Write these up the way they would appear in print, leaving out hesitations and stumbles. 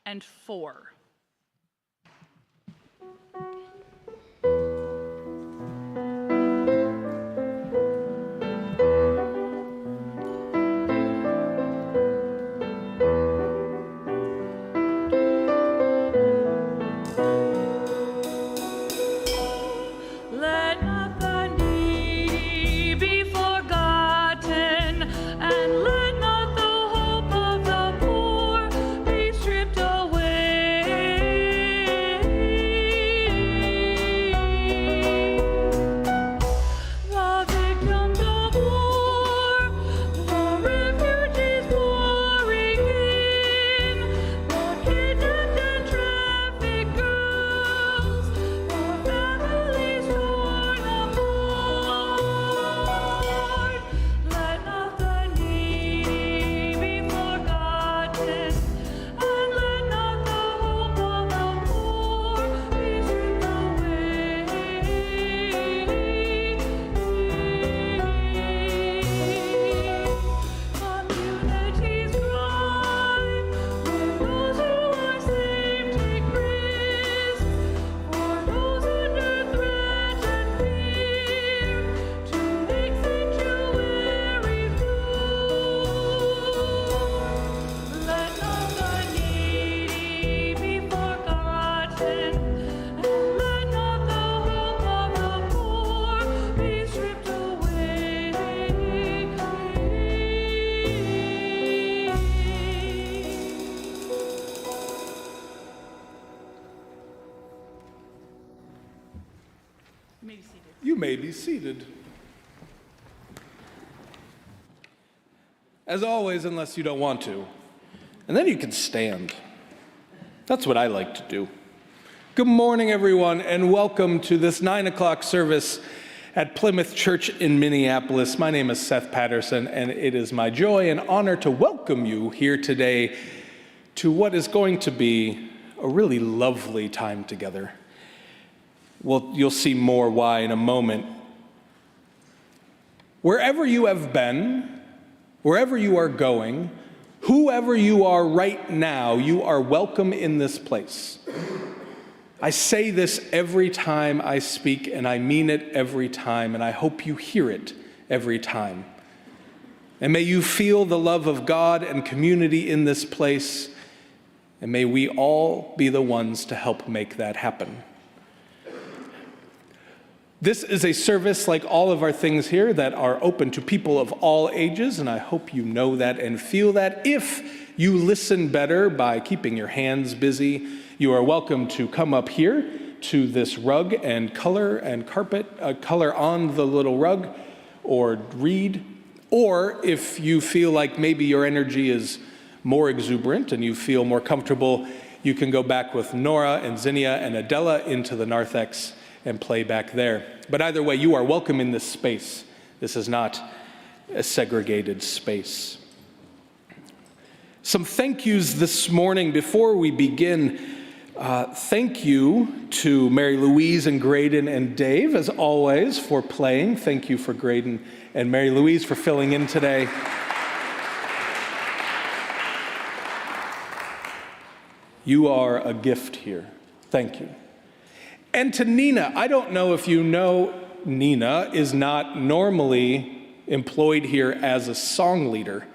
and 4. You may be seated. As always, unless you don't want to. And then you can stand. That's what I like to do. Good morning, everyone, and welcome to this 9 o'clock service at Plymouth Church in Minneapolis. My name is Seth Patterson, and it is my joy and honor to welcome you here today to what is going to be a really lovely time together. Well, you'll see more why in a moment. Wherever you have been, wherever you are going, whoever you are right now, you are welcome in this place. I say this every time I speak, and I mean it every time, and I hope you hear it every time. And may you feel the love of God and community in this place, and may we all be the ones to help make that happen. This is a service, like all of our things here, that are open to people of all ages, and I hope you know that and feel that. If you listen better by keeping your hands busy, you are welcome to come up here to this rug and color and carpet, color on the little rug, or read. Or if you feel like maybe your energy is more exuberant and you feel more comfortable, you can go back with Nora and Zinnia and Adela into the narthex and play back there. But either way, you are welcome in this space. This is not a segregated space. Some thank yous this morning before we begin. Thank you to Mary Louise and Graydon and Dave, as always, for playing. Thank you for Graydon and Mary Louise for filling in today. You are a gift here. Thank you. And to Nina, I don't know if you know, Nina is not normally employed here as a song leader,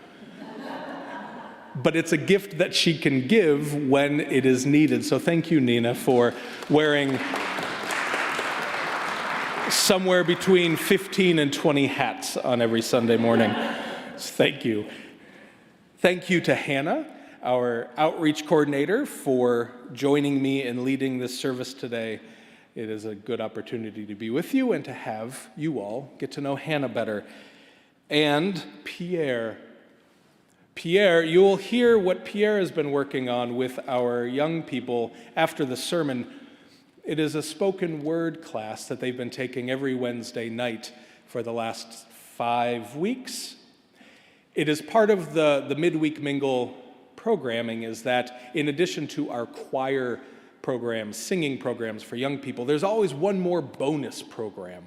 but it's a gift that she can give when it is needed. So thank you, Nina, for wearing somewhere between 15 and 20 hats on every Sunday morning. Thank you. Thank you to Hannah, our outreach coordinator, for joining me in leading this service today. It is a good opportunity to be with you and to have you all get to know Hannah better. And Pierre. Pierre, you'll hear what Pierre has been working on with our young people after the sermon. It is a spoken word class that they've been taking every Wednesday night for the last 5 weeks. It is part of the midweek mingle programming, is that in addition to our choir programs, singing programs for young people, there's always one more bonus program.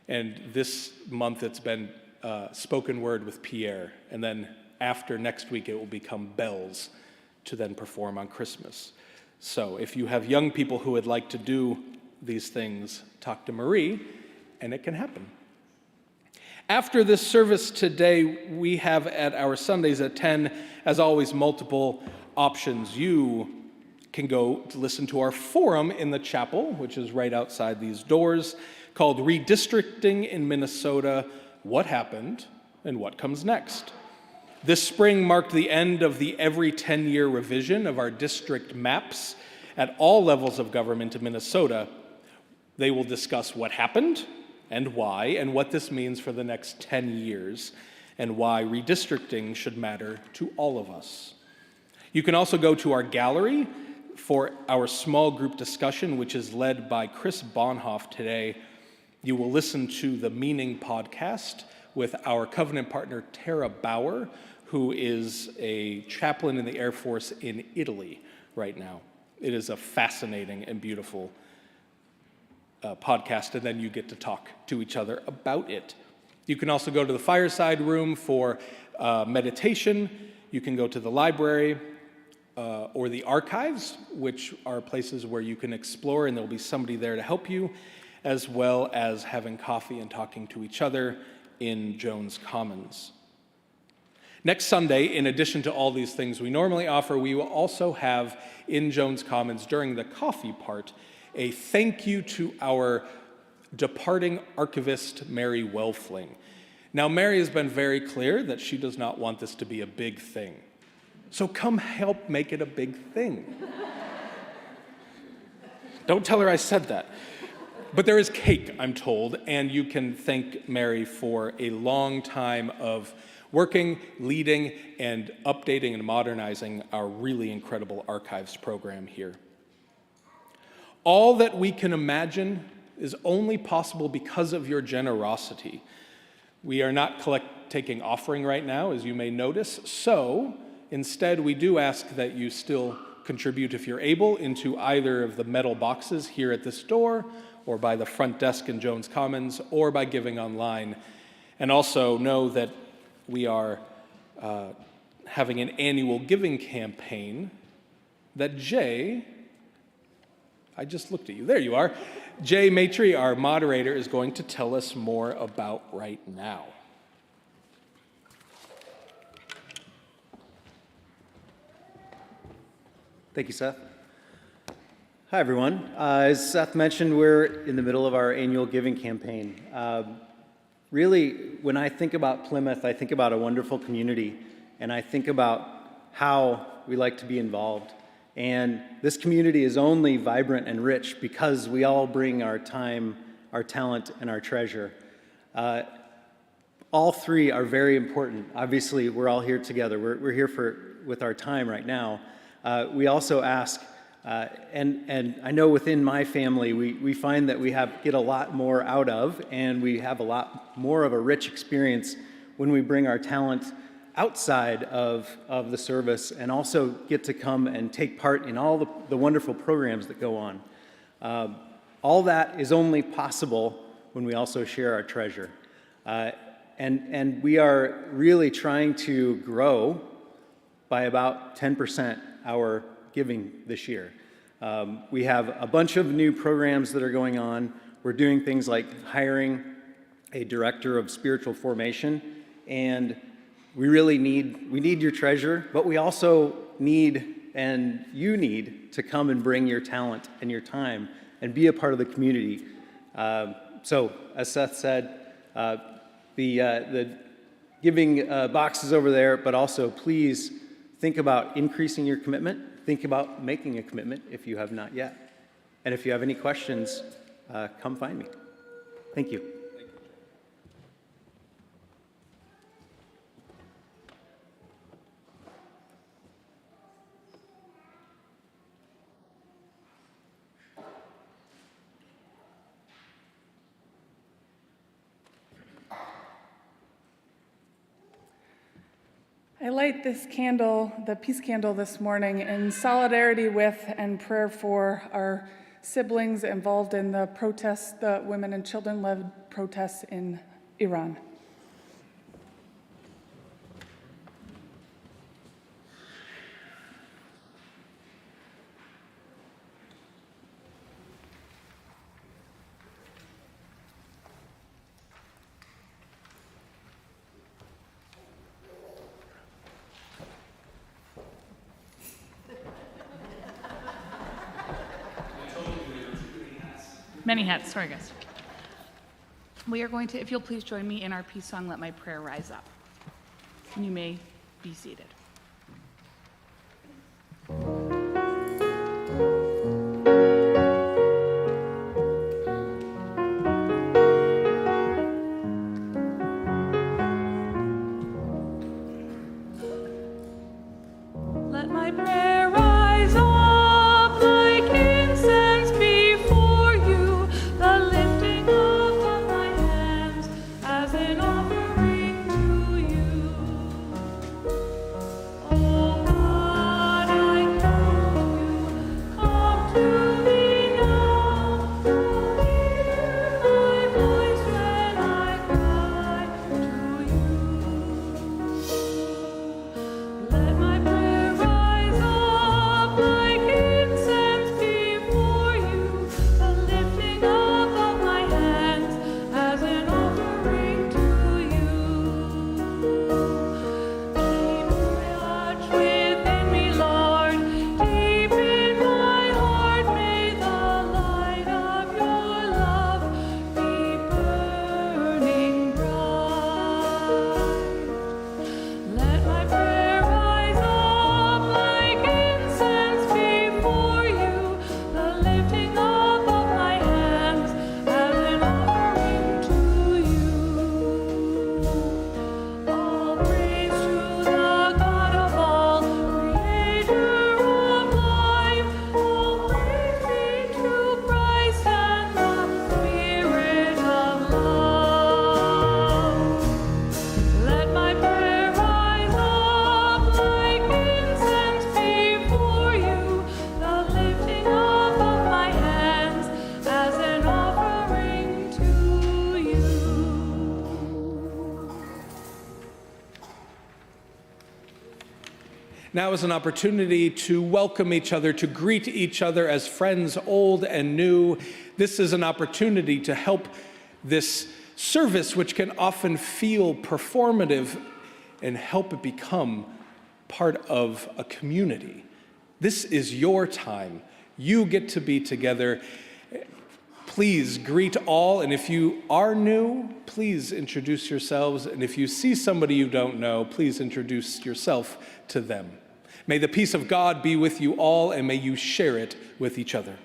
And this month it's been spoken word with Pierre. And then after next week it will become bells. to then perform on Christmas. So if you have young people who would like to do these things, talk to Marie, and it can happen. After this service today, we have at our Sundays at 10, as always, multiple options. You can go to listen to our forum in the chapel, which is right outside these doors, called Redistricting in Minnesota, What Happened and What Comes Next. This spring marked the end of the every 10-year revision of our district maps at all levels of government in Minnesota. They will discuss what happened and why, and what this means for the next 10 years, and why redistricting should matter to all of us. You can also go to our gallery for our small group discussion, which is led by Chris Bonhoff today. You will listen to the Meaning podcast with our covenant partner, Tara Bauer, who is a chaplain in the Air Force in Italy right now. It is a fascinating and beautiful podcast, and then you get to talk to each other about it. You can also go to the fireside room for meditation. You can go to the library or the archives, which are places where you can explore, and there'll be somebody there to help you, as well as having coffee and talking to each other in Jones Commons. Next Sunday, in addition to all these things we normally offer, we will also have in Jones Commons during the coffee part a thank you to our departing archivist, Mary Welfling. Now, Mary has been very clear that she does not want this to be a big thing. So come help make it a big thing. Don't tell her I said that. But there is cake, I'm told, and you can thank Mary for a long time of working, leading, and updating and modernizing our really incredible archives program here. All that we can imagine is only possible because of your generosity. We are not taking offering right now, as you may notice, so instead we do ask that you still contribute, if you're able, into either of the metal boxes here at this door, or by the front desk in Jones Commons, or by giving online. And also know that we are having an annual giving campaign that Jay, I just looked at you, there you are. Jay Maitre, our moderator, is going to tell us more about right now. Thank you, Seth. Hi, everyone. As Seth mentioned, we're in the middle of our annual giving campaign. Really, when I think about Plymouth, I think about a wonderful community, and I think about how we like to be involved. And this community is only vibrant and rich because we all bring our time, our talent, and our treasure. All three are very important. Obviously, we're all here together. We're here with our time right now. We also ask, and I know within my family, we find that we get a lot more out of, and we have a lot more of a rich experience when we bring our talent outside of the service and also get to come and take part in all the wonderful programs that go on. All that is only possible when we also share our treasure. And we are really trying to grow by about 10% our giving this year. We have a bunch of new programs that are going on. We're doing things like hiring a director of spiritual formation, and we need your treasure, but we also need, and you need, to come and bring your talent and your time and be a part of the community. So, as Seth said, the giving box is over there, but also please think about increasing your commitment. Think about making a commitment if you have not yet. And if you have any questions, come find me. Thank you. I light this candle, the peace candle, this morning in solidarity with and prayer for our siblings involved in the protests, the women and children-led protests in Iran. Many hats, sorry guys. We are going to, if you'll please join me in our peace song, Let My Prayer Rise Up. And you may be seated. Let my prayer rise up like incense before you, the lifting up of my hands as an offering to you. Oh God, I come to me now. Hear my voice when I cry to you. Let my prayer rise up like incense before you, the lifting up of my hands as an offering to you. Keep watch within me, Lord, deep in my heart, may the light of your love be burning bright. Let my prayer rise up like incense before you, the lifting up of my hands as an offering to you. All praise to the God of all, creator of life. All praise be to Christ and the Spirit of love. Let my prayer rise up like incense before you, the lifting up of my hands as an offering to you. Now is an opportunity to welcome each other, to greet each other as friends old and new. This is an opportunity to help this service, which can often feel performative, and help it become part of a community. This is your time. You get to be together. Please greet all, and if you are new, please introduce yourselves, and if you see somebody you don't know, please introduce yourself to them. May the peace of God be with you all, and may you share it with each other.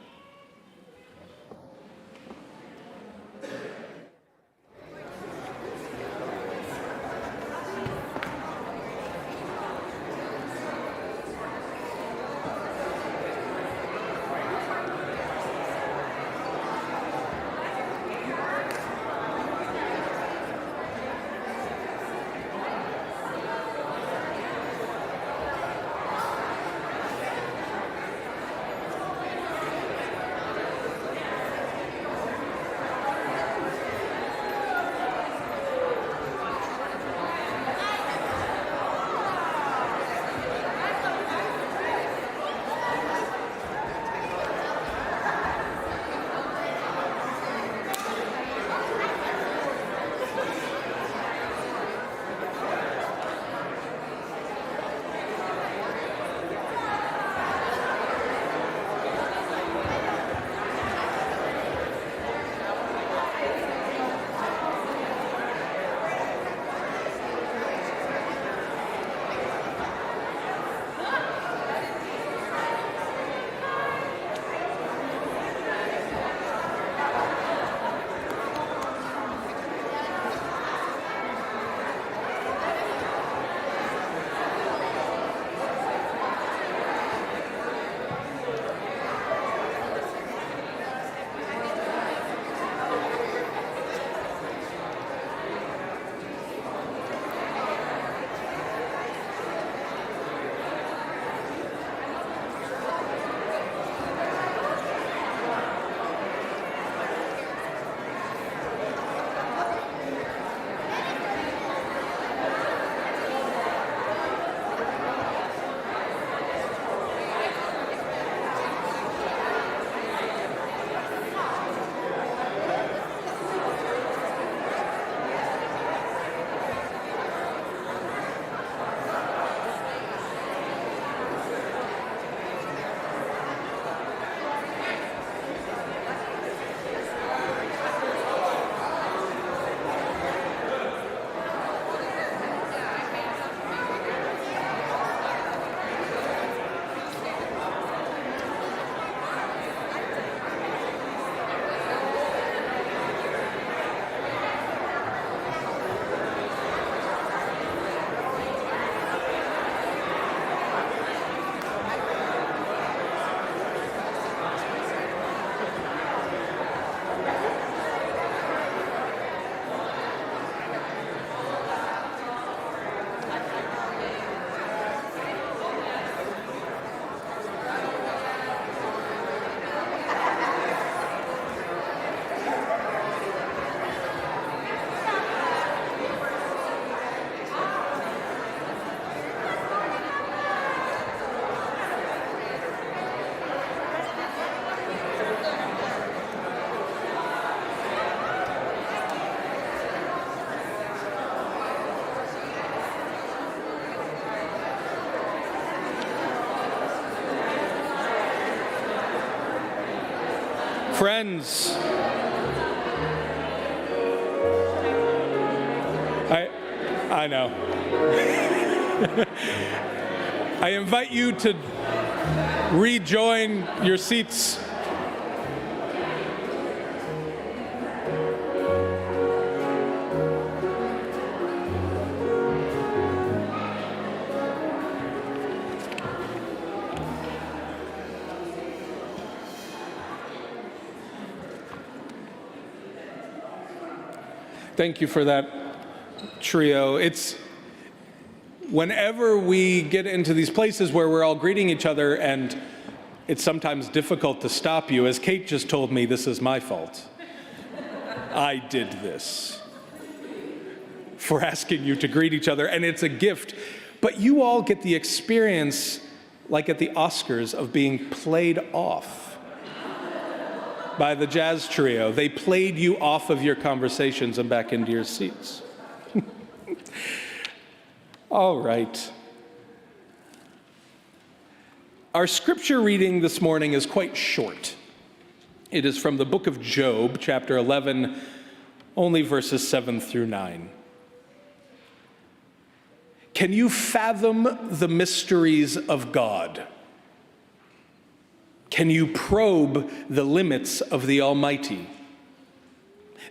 Friends, I know. I invite you to rejoin your seats. Thank you for that trio. It's whenever we get into these places where we're all greeting each other, and it's sometimes difficult to stop you. As Kate just told me, this is my fault. I did this for asking you to greet each other, and it's a gift. But you all get the experience, like at the Oscars, of being played off by the jazz trio. They played you off of your conversations and back into your seats. All right. Our scripture reading this morning is quite short. It is from the book of Job, chapter 11, only verses 7 through 9. Can you fathom the mysteries of God? Can you probe the limits of the Almighty?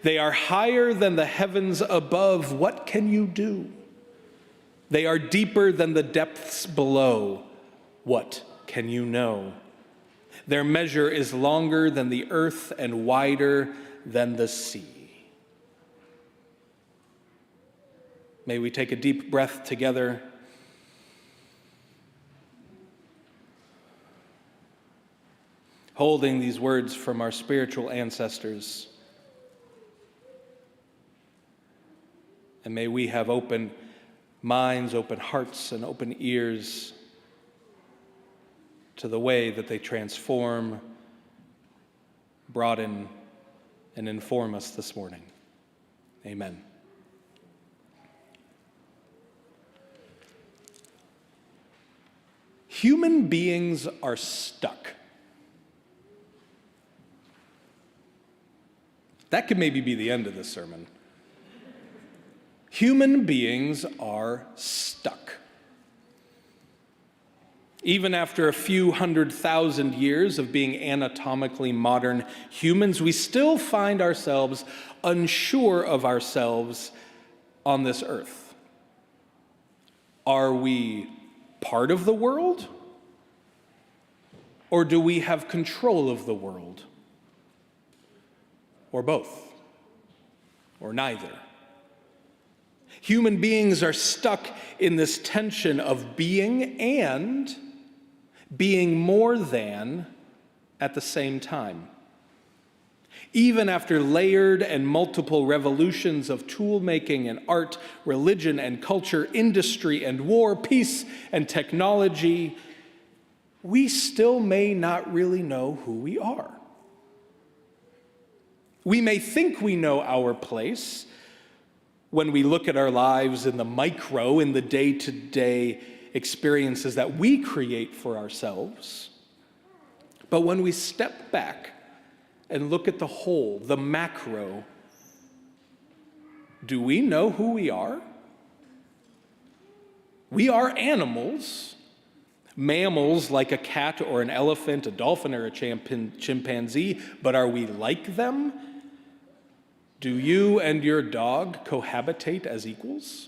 They are higher than the heavens above. What can you do? They are deeper than the depths below. What can you know? Their measure is longer than the earth and wider than the sea. May we take a deep breath together. Holding these words from our spiritual ancestors. And may we have open minds, open hearts, and open ears to the way that they transform, broaden, and inform us this morning. Amen. Human beings are stuck. That could maybe be the end of this sermon. Human beings are stuck. Even after a few 100,000 years of being anatomically modern humans, we still find ourselves unsure of ourselves on this earth. Are we part of the world? Or do we have control of the world? Or both? Or neither? Human beings are stuck in this tension of being and being more than at the same time. Even after layered and multiple revolutions of tool-making and art, religion and culture, industry and war, peace and technology, we still may not really know who we are. We may think we know our place when we look at our lives in the micro, in the day-to-day experiences that we create for ourselves. But when we step back and look at the whole, the macro, do we know who we are? We are animals, mammals like a cat or an elephant, a dolphin or a chimpanzee, but are we like them? Do you and your dog cohabitate as equals?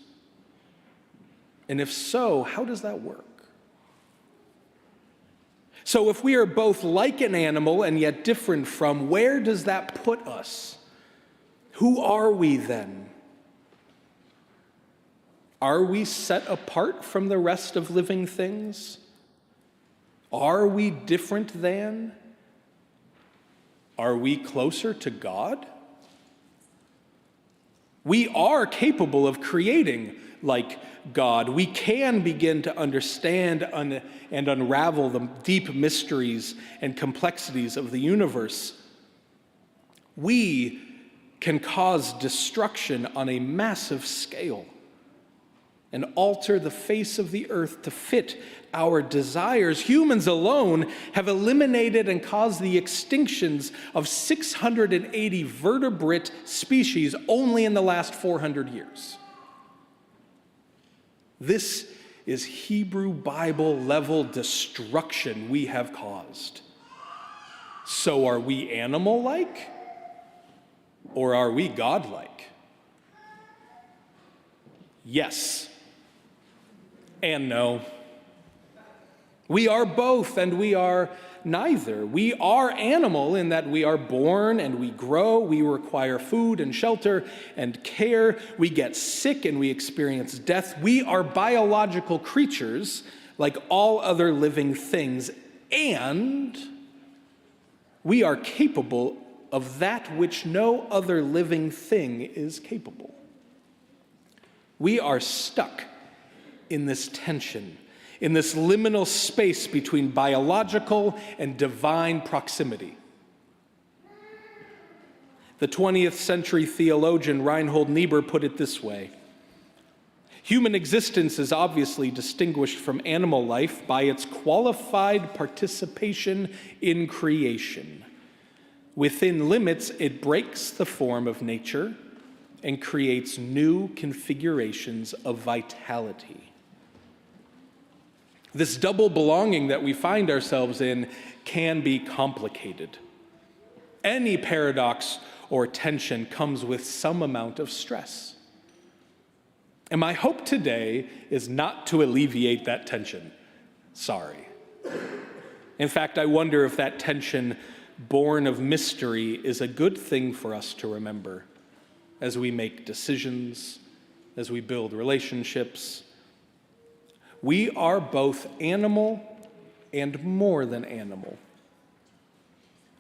And if so, how does that work? So if we are both like an animal and yet different from, where does that put us? Who are we then? Are we set apart from the rest of living things? Are we different than? Are we closer to God? We are capable of creating like God. We can begin to understand and unravel the deep mysteries and complexities of the universe. We can cause destruction on a massive scale. and alter the face of the earth to fit our desires. Humans alone have eliminated and caused the extinctions of 680 vertebrate species only in the last 400 years. This is Hebrew Bible level destruction we have caused. So are we animal-like, or are we God-like? Yes and no. We are both and we are neither. We are animal in that we are born and we grow, we require food and shelter and care, we get sick and we experience death. We are biological creatures like all other living things, and we are capable of that which no other living thing is capable. We are stuck in this tension, in this liminal space between biological and divine proximity. The 20th century theologian Reinhold Niebuhr put it this way: human existence is obviously distinguished from animal life by its qualified participation in creation. Within limits, it breaks the form of nature and creates new configurations of vitality. This double belonging that we find ourselves in can be complicated. Any paradox or tension comes with some amount of stress. And my hope today is not to alleviate that tension. Sorry. In fact, I wonder if that tension, born of mystery, is a good thing for us to remember as we make decisions, as we build relationships. We are both animal and more than animal.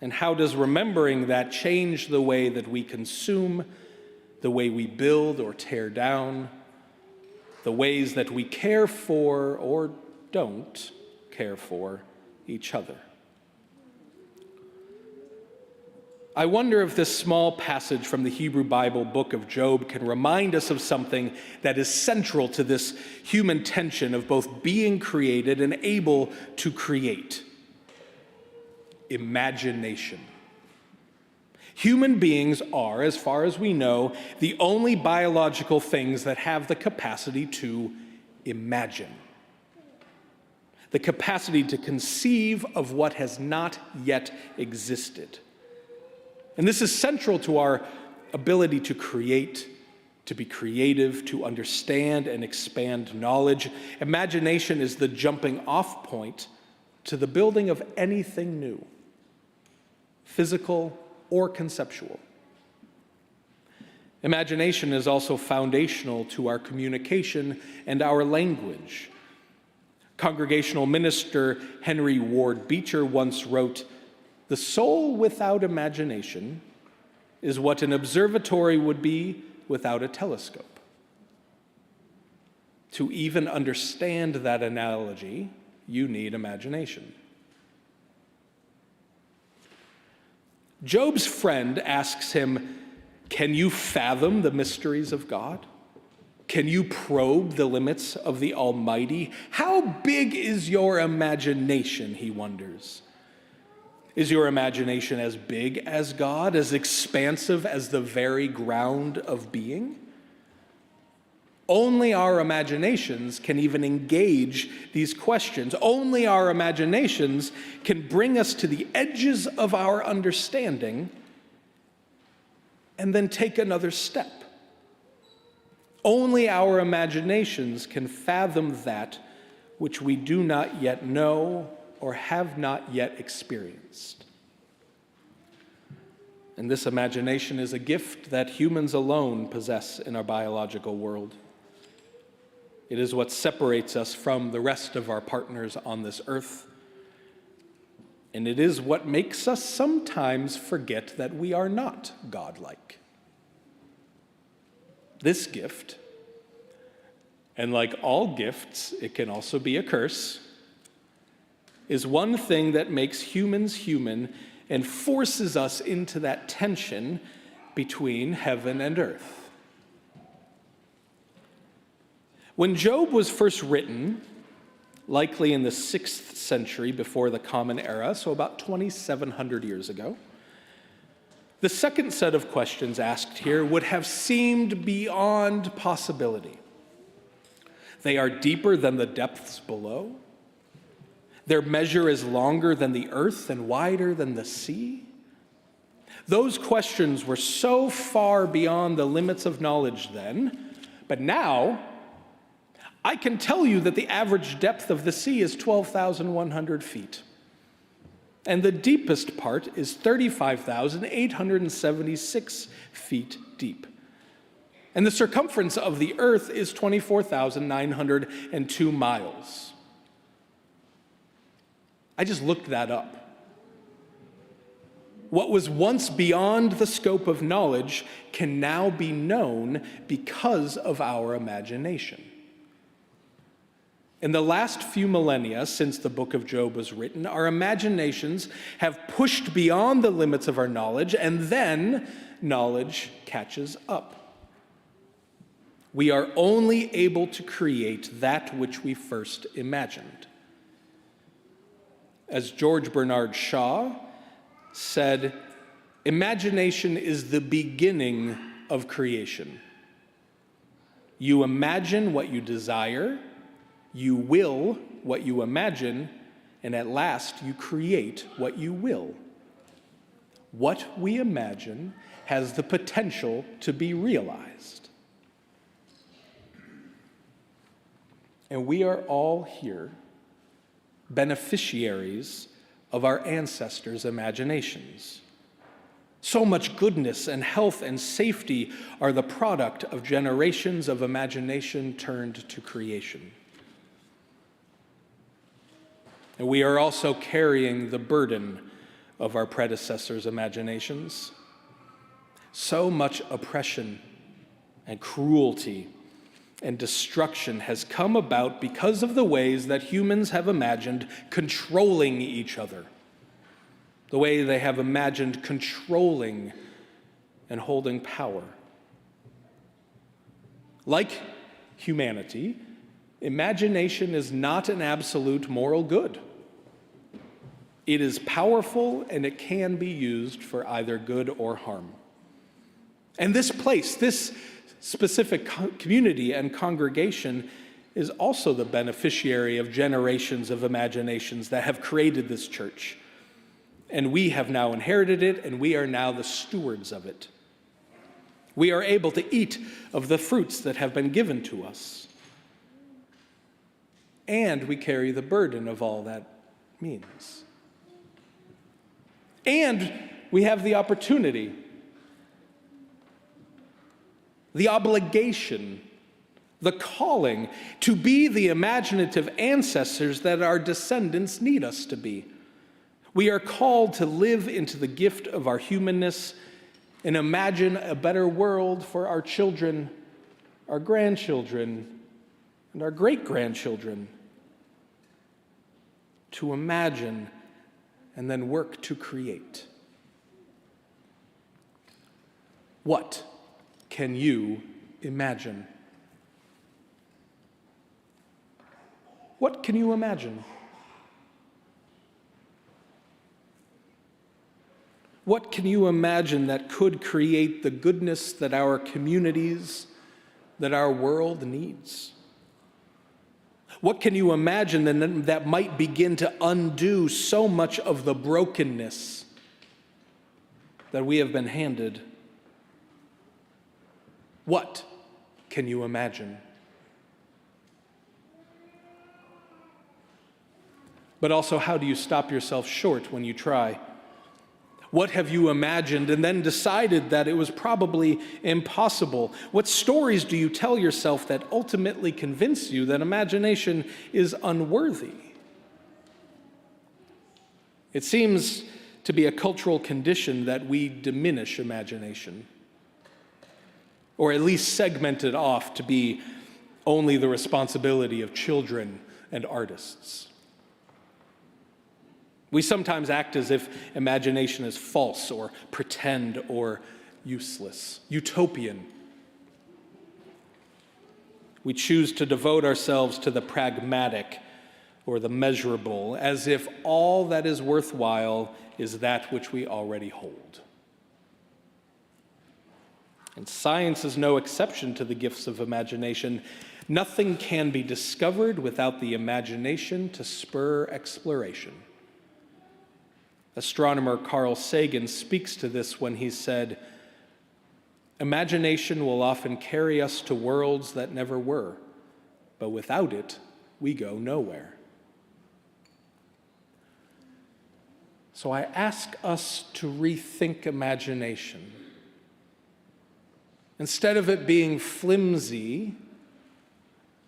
And how does remembering that change the way that we consume, the way we build or tear down, the ways that we care for or don't care for each other? I wonder if this small passage from the Hebrew Bible book of Job can remind us of something that is central to this human tension of both being created and able to create: imagination. Human beings are, as far as we know, the only biological things that have the capacity to imagine, the capacity to conceive of what has not yet existed. And this is central to our ability to create, to be creative, to understand and expand knowledge. Imagination is the jumping off point to the building of anything new, physical or conceptual. Imagination is also foundational to our communication and our language. Congregational minister Henry Ward Beecher once wrote, "The soul without imagination is what an observatory would be without a telescope." To even understand that analogy, you need imagination. Job's friend asks him, "Can you fathom the mysteries of God? Can you probe the limits of the Almighty? How big is your imagination?" he wonders. Is your imagination as big as God, as expansive as the very ground of being? Only our imaginations can even engage these questions. Only our imaginations can bring us to the edges of our understanding and then take another step. Only our imaginations can fathom that which we do not yet know or have not yet experienced. And this imagination is a gift that humans alone possess in our biological world. It is what separates us from the rest of our partners on this earth. And it is what makes us sometimes forget that we are not godlike. This gift, and like all gifts, it can also be a curse, is one thing that makes humans human and forces us into that tension between heaven and earth. When Job was first written, likely in the 6th century before the Common Era, so about 2,700 years ago, the second set of questions asked here would have seemed beyond possibility. They are deeper than the depths below. Their measure is longer than the earth and wider than the sea. Those questions were so far beyond the limits of knowledge then, but now I can tell you that the average depth of the sea is 12,100 feet. And the deepest part is 35,876 feet deep. And the circumference of the earth is 24,902 miles. I just looked that up. What was once beyond the scope of knowledge can now be known because of our imagination. In the last few millennia since the book of Job was written, our imaginations have pushed beyond the limits of our knowledge, and then knowledge catches up. We are only able to create that which we first imagined. As George Bernard Shaw said, imagination is the beginning of creation. You imagine what you desire, you will what you imagine, and at last you create what you will. What we imagine has the potential to be realized. And we are all here beneficiaries of our ancestors' imaginations. So much goodness and health and safety are the product of generations of imagination turned to creation. And we are also carrying the burden of our predecessors' imaginations. So much oppression and cruelty and destruction has come about because of the ways that humans have imagined controlling each other, the way they have imagined controlling and holding power. Like humanity, imagination is not an absolute moral good. It is powerful and it can be used for either good or harm. And this place, this specific community and congregation is also the beneficiary of generations of imaginations that have created this church. And we have now inherited it, and we are now the stewards of it. We are able to eat of the fruits that have been given to us. And we carry the burden of all that means. And we have the opportunity, the obligation, the calling to be the imaginative ancestors that our descendants need us to be. We are called to live into the gift of our humanness and imagine a better world for our children, our grandchildren, and our great-grandchildren. To imagine and then work to create. What can you imagine? What can you imagine? What can you imagine that could create the goodness that our communities, that our world needs? What can you imagine that might begin to undo so much of the brokenness that we have been handed? What can you imagine? But also, how do you stop yourself short when you try? What have you imagined and then decided that it was probably impossible? What stories do you tell yourself that ultimately convince you that imagination is unworthy? It seems to be a cultural condition that we diminish imagination, or at least segment it off to be only the responsibility of children and artists. We sometimes act as if imagination is false or pretend or useless, utopian. We choose to devote ourselves to the pragmatic or the measurable, as if all that is worthwhile is that which we already hold. And science is no exception to the gifts of imagination. Nothing can be discovered without the imagination to spur exploration. Astronomer Carl Sagan speaks to this when he said, "Imagination will often carry us to worlds that never were, but without it, we go nowhere." So I ask us to rethink imagination. Instead of it being flimsy,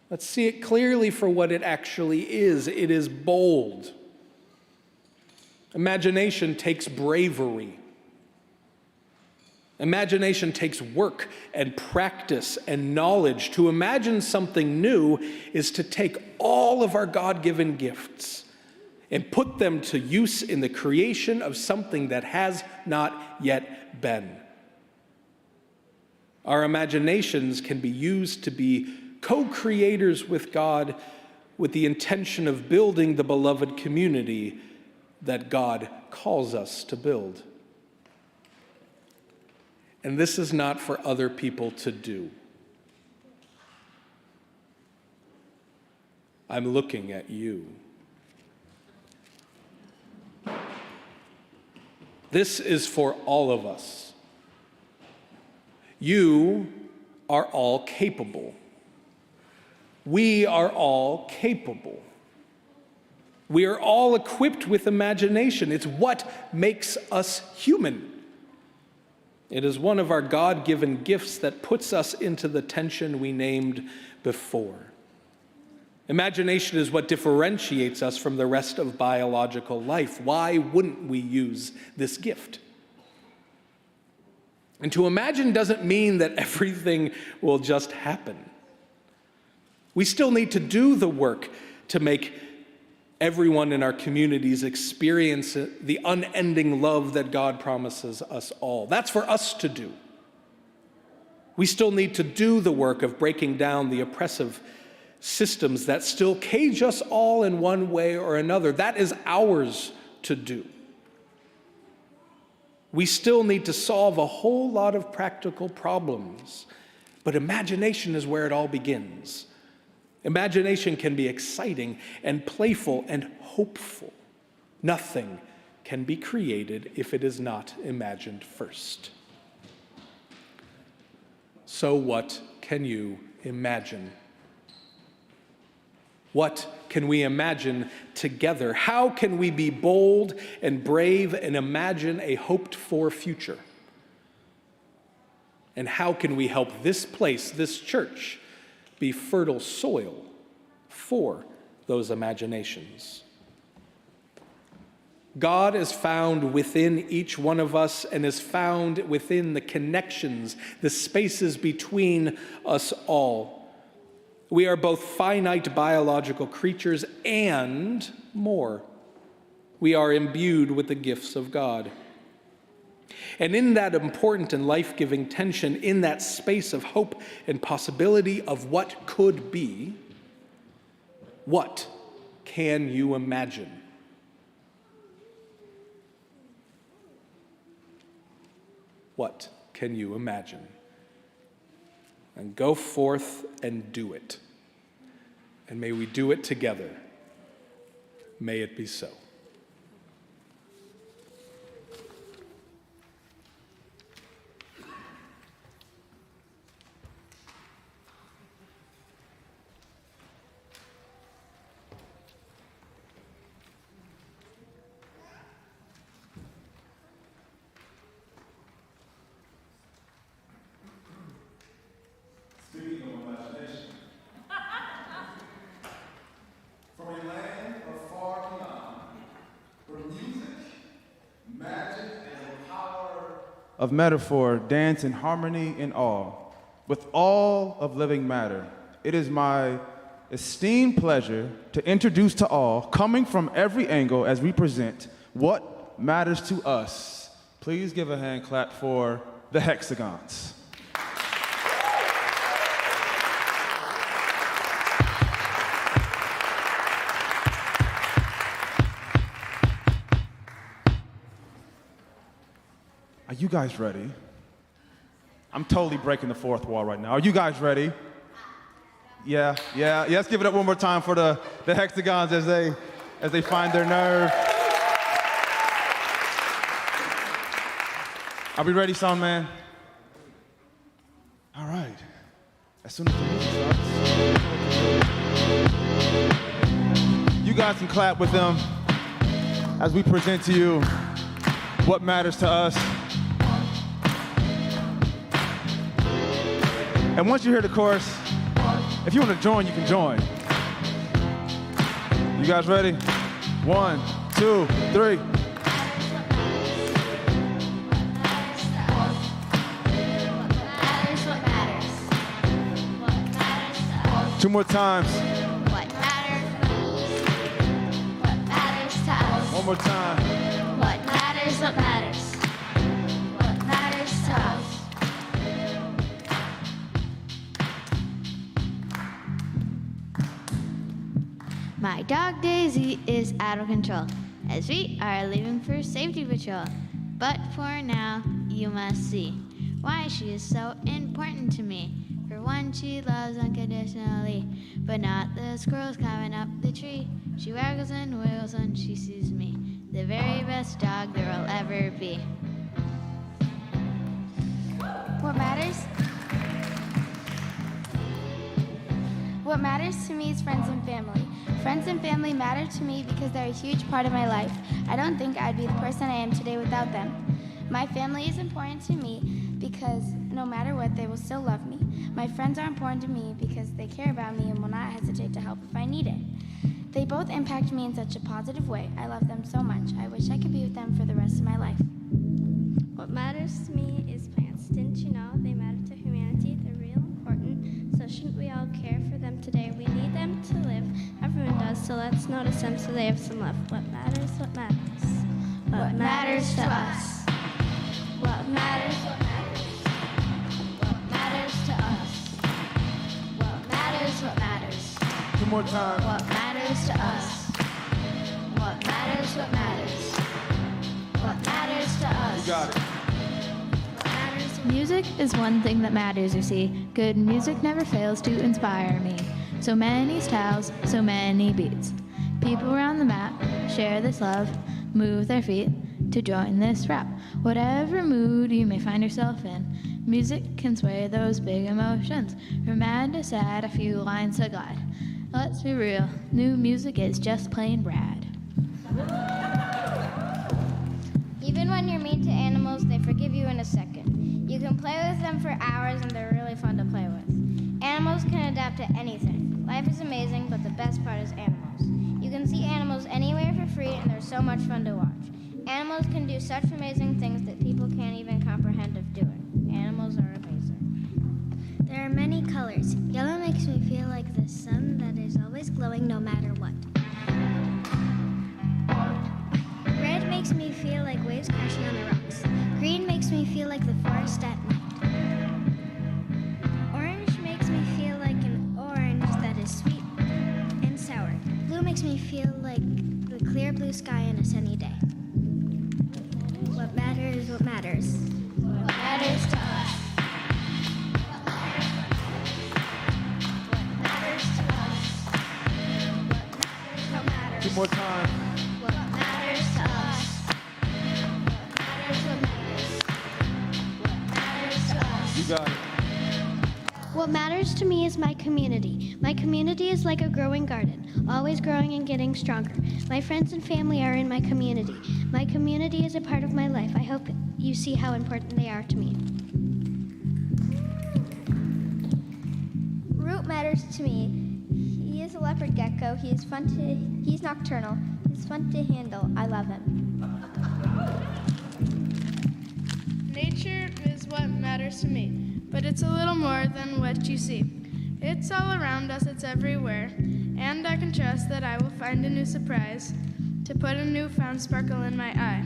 let's see it clearly for what it actually is. It is bold. Imagination takes bravery. Imagination takes work and practice and knowledge. To imagine something new is to take all of our God-given gifts and put them to use in the creation of something that has not yet been. Our imaginations can be used to be co-creators with God with the intention of building the beloved community that God calls us to build. And this is not for other people to do. I'm looking at you. This is for all of us. You are all capable. We are all capable. We are all equipped with imagination. It's what makes us human. It is one of our God-given gifts that puts us into the tension we named before. Imagination is what differentiates us from the rest of biological life. Why wouldn't we use this gift? And to imagine doesn't mean that everything will just happen. We still need to do the work to make everyone in our communities experience the unending love that God promises us all. That's for us to do. We still need to do the work of breaking down the oppressive systems that still cage us all in one way or another. That is ours to do. We still need to solve a whole lot of practical problems, but imagination is where it all begins. Imagination can be exciting and playful and hopeful. Nothing can be created if it is not imagined first. So what can you imagine? What can we imagine together? How can we be bold and brave and imagine a hoped-for future? And how can we help this place, this church, be fertile soil for those imaginations? God is found within each one of us and is found within the connections, the spaces between us all. We are both finite biological creatures and more. We are imbued with the gifts of God. And in that important and life-giving tension, in that space of hope and possibility of what could be, what can you imagine? What can you imagine? And go forth and do it. And may we do it together. May it be so. Speaking of imagination, from a land of far beyond, where music, magic, and the power of metaphor dance in harmony and awe with all of living matter, it is my esteemed pleasure to introduce to all, coming from every angle as we present what matters to us. Please give a hand clap for the Hexagons. guys ready? I'm totally breaking the fourth wall right now. Are you guys ready? Yeah. Let's give it up one more time for the hexagons as they find their nerve. Are we ready, sound man? All right. As soon as the music starts, you guys can clap with them as we present to you what matters to us. And once you hear the chorus, if you want to join, you can join. You guys ready? 1, 2, 3. Two more times. What matters to us. One more time. What matters. What matters to us. My dog Daisy is out of control as we are leaving for safety patrol. But for now, you must see why she is so important to me. For one, she loves unconditionally, but not the squirrels climbing up the tree. She waggles and wiggles when she sees me, the very best dog there will ever be. What matters? What matters to me is friends and family. Friends and family matter to me because they're a huge part of my life. I don't think I'd be the person I am today without them. My family is important to me because no matter what, they will still love me. My friends are important to me because they care about me and will not hesitate to help if I need it. They both impact me in such a positive way. I love them so much. I wish I could be with them for the rest of my life. What matters to me is plants. Didn't you know they matter to humanity? They're real important. So shouldn't we all care for them today? We need them to live. Everyone does, so let's notice them so they have some love. What matters? What matters? What matters to us. What matters? What matters? What matters to us. What matters. What matters. Two more times. What matters to us. What matters. What matters. What matters to us. You got it. Music is one thing that matters, you see. Good music never fails to inspire me. So many styles, so many beats. People around the map share this love, move their feet to join this rap. Whatever mood you may find yourself in, music can sway those big emotions. From mad to sad, a few lines to glad. Let's be real, new music is just plain rad. Even when you're mean to animals, they forgive you in a second. You can play with them for hours and they're really fun to play with. Animals can adapt to anything. Life is amazing, but the best part is animals. You can see animals anywhere for free and they're so much fun to watch. Animals can do such amazing things that people can't even comprehend of doing. Animals are amazing. There are many colors. Yellow makes me feel like the sun that is always glowing no matter what. Red makes me feel like waves crashing on the rocks. Green makes me feel like the forest at night. Orange makes me feel like an orange that is sweet and sour. Blue makes me feel like the clear blue sky on a sunny day. What matters, what matters. What matters to us. What matters to us. What matters. Two more times. What matters to us. What matters. What matters to us. You got it. What matters to me is my community. My community is like a growing garden, always growing and getting stronger. My friends and family are in my community. My community is a part of my life. I hope you see how important they are to me. Root matters to me. He is a leopard gecko. He's nocturnal. He's fun to handle. I love him. Nature is what matters to me, but it's a little more than what you see. It's all around us, it's everywhere, and I can trust that I will find a new surprise to put a newfound sparkle in my eye.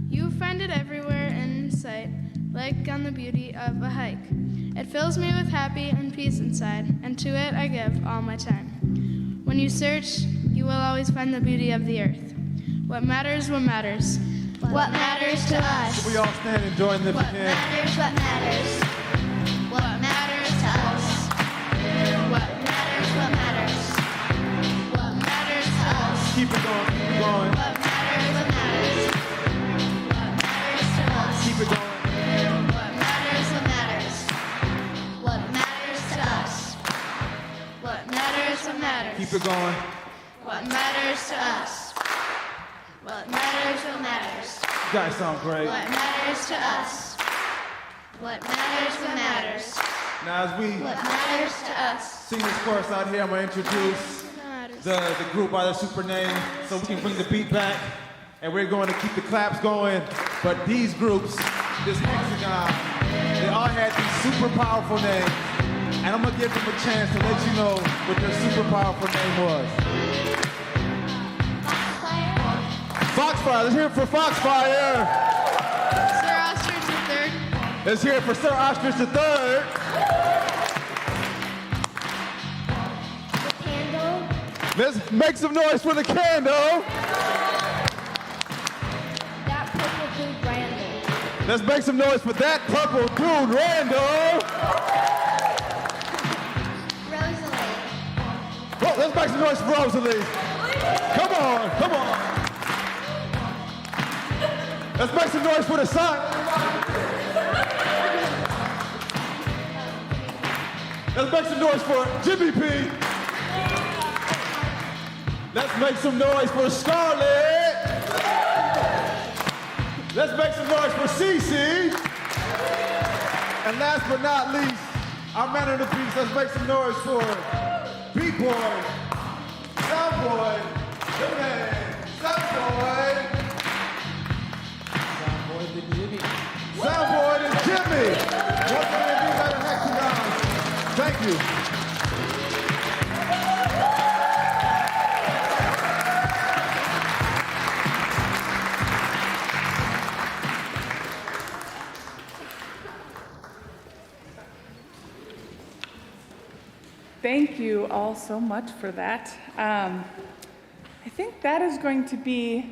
You find it everywhere in sight, like on the beauty of a hike. It fills me with happy and peace inside, and to it I give all my time. When you search, you will always find the beauty of the earth. What matters, what matters. What matters to us? We all stand and join them What again. matters, what matters? What matters to us? What matters, what matters? What matters to us? Keep it going, keep it going. What matters, what matters? What matters to us? Keep it going. What matters, what matters? What matters to us? What matters, what matters? Keep it going. What matters to us? What matters, what matters? You guys sound great. What matters to us? What matters, what matters? Now as we What matters to us? sing this chorus out here, I'm going to introduce the group by their super name so we can bring the beat back. And we're going to keep the claps going. But these groups, this hexagon, they all had these super powerful names. And I'm going to give them a chance to let you know what their super powerful name was. Foxfire, let's hear it for Foxfire. Sir Ostrich III. Let's hear it for Sir Ostrich III. Candle. Let's make some noise for the candle. That purple dude, Randall. Let's make some noise for that purple dude, Randall. Rosalie. Oh, let's make some noise for Rosalie. Come on, come on. Let's make some noise for the sun. Let's make some noise for Jimmy P. Let's make some noise for Scarlett. Let's make some noise for Cece. And last but not least, our man of the beats, let's make some noise for B-Boy, Soundboy, the man, Soundboy. Soundboy and Jimmy. Once again, these are the hexagons. Thank you. Thank you all so much for that. I think that is going to be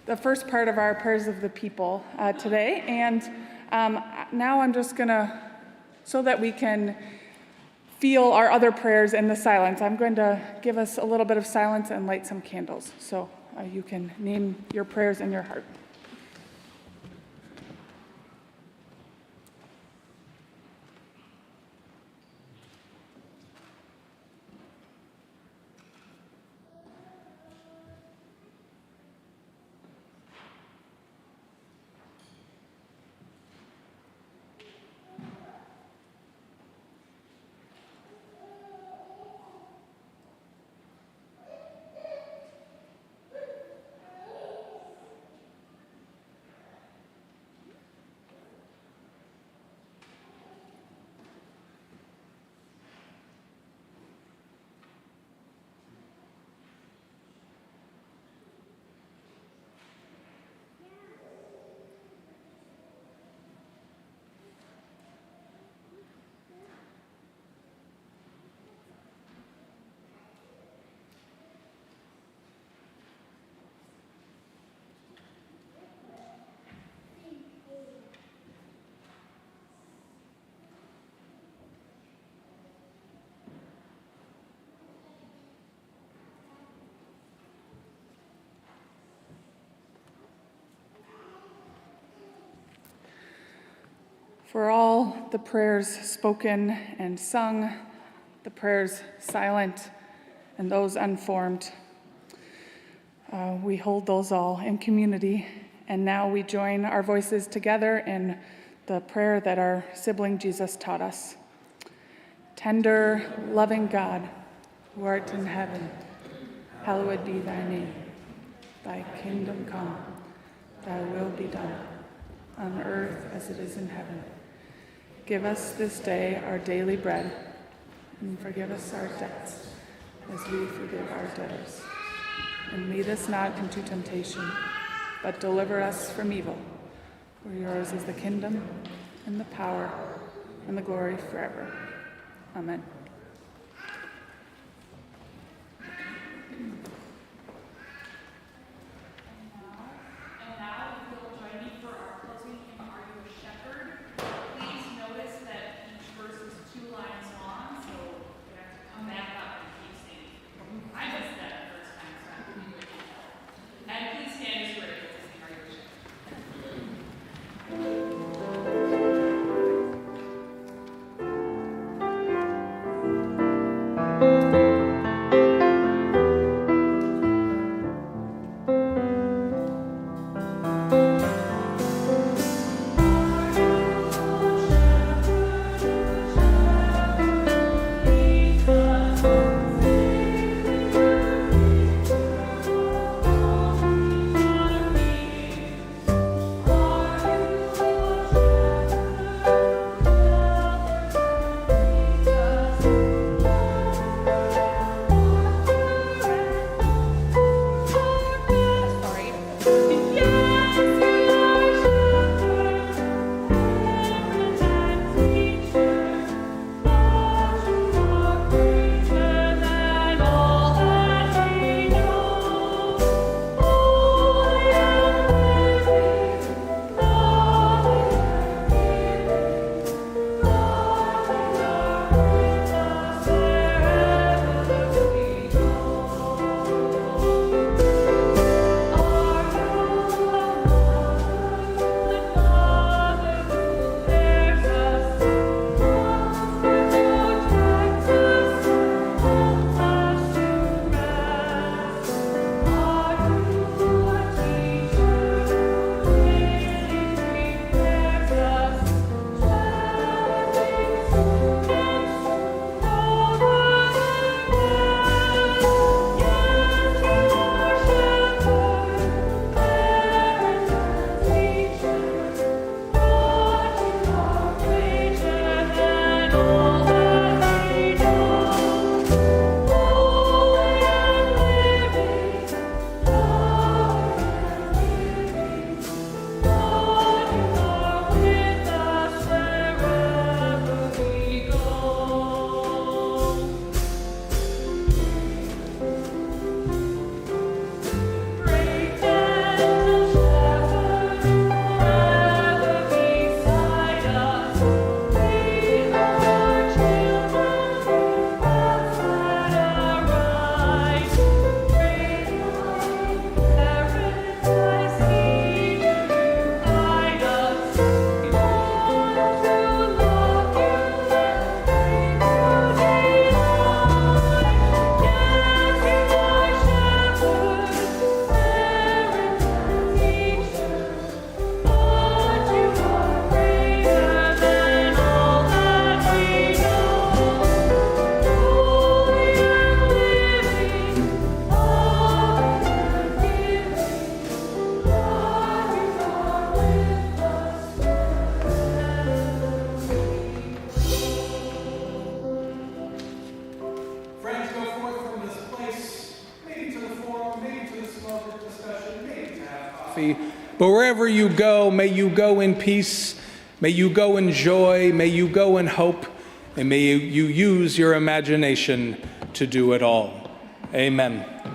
the first part of our prayers of the people today. And now I'm just going to, so that we can feel our other prayers in the silence, I'm going to give us a little bit of silence and light some candles. So you can name your prayers in your heart. For all the prayers spoken and sung, the prayers silent, and those unformed, we hold those all in community. And now we join our voices together in the prayer that our sibling Jesus taught us. Tender, loving God, who art in heaven, hallowed be thy name. Thy kingdom come, thy will be done, on earth as it is in heaven. Give us this day our daily bread, and forgive us our debts, as we forgive our debtors. And lead us not into temptation, but deliver us from evil. For yours is the kingdom, and the power, and the glory forever. Amen. And now we will coffee. But wherever you go, may you go in peace, may you go in joy, may you go in hope, and may you use your imagination to do it all. Amen.